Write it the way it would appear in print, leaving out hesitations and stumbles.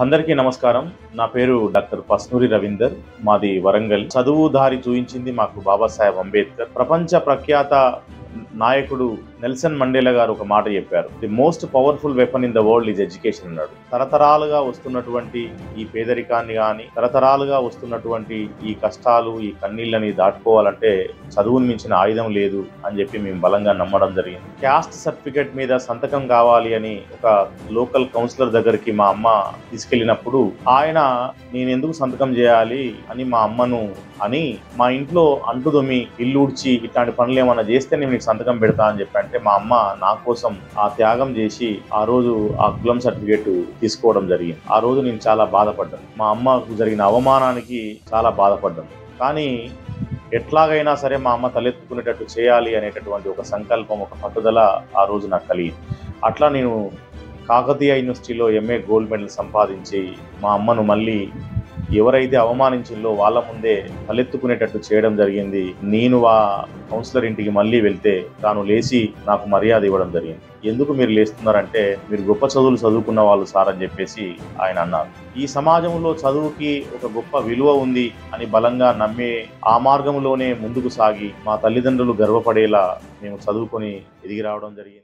అందరికీ నమస్కారం. నా పేరు డాక్టర్ పస్నూరి రవీందర్. మాది వరంగల్. చదువు దారి చూయించింది మాకు బాబాసాహెబ్ అంబేద్కర్. ప్రపంచ ప్రఖ్యాత నాయకుడు నెల్సన్ మండేలా గారు ఒక మాట చెప్పారు. The most powerful weapon in the world is education అన్నాడు. తరతరాలుగా వస్తున్నటువంటి ఈ పేదరికాన్ని కానీ, తరతరాలుగా వస్తున్నటువంటి ఈ కష్టాలు, ఈ కన్నీళ్ళని దాటుకోవాలంటే చదువుని మించిన ఆయుధం లేదు అని చెప్పి మేము బలంగా నమ్మడం జరిగింది. క్యాస్ట్ సర్టిఫికేట్ మీద సంతకం కావాలి అని ఒక లోకల్ కౌన్సిలర్ దగ్గరికి మా అమ్మ తీసుకెళ్ళినప్పుడు ఆయన నేను ఎందుకు సంతకం చేయాలి అని మా అమ్మను అని మా ఇంట్లో అంటుదొమ్మి ఇల్లు ఉడ్చి ఇట్లాంటి పనులు ఏమన్నా చేస్తే నేను నీకు సంతకం పెడతా అని చెప్పి అంటే మా అమ్మ నా కోసం ఆ త్యాగం చేసి ఆ రోజు ఆ కులం సర్టిఫికేట్ తీసుకోవడం జరిగింది. ఆ రోజు నేను చాలా బాధపడ్డాను. మా అమ్మకు జరిగిన అవమానానికి చాలా బాధపడ్డాను. కానీ ఎట్లాగైనా సరే మా అమ్మ తలెత్తుకునేటట్టు చేయాలి అనేటటువంటి ఒక సంకల్పం, ఒక పట్టుదల ఆ రోజు నాకు కలిగింది. అట్లా నేను కాకతీయ యూనివర్సిటీలో ఎంఏ గోల్డ్ మెడల్ సంపాదించి మా అమ్మను మళ్ళీ ఎవరైతే అవమానించిందో వాళ్ళ ముందే తలెత్తుకునేటట్టు చేయడం జరిగింది. నేను ఆ కౌన్సిలర్ ఇంటికి మళ్ళీ వెళ్తే తాను లేచి నాకు మర్యాద ఇవ్వడం జరిగింది. ఎందుకు మీరు లేస్తున్నారంటే మీరు గొప్ప చదువులు చదువుకున్న వాళ్ళు సార్ అని చెప్పేసి ఆయన అన్నారు. ఈ సమాజంలో చదువుకి ఒక గొప్ప విలువ ఉంది అని బలంగా నమ్మే ఆ మార్గంలోనే ముందుకు సాగి మా తల్లిదండ్రులు గర్వపడేలా మేము చదువుకొని ఎదిగి రావడం జరిగింది.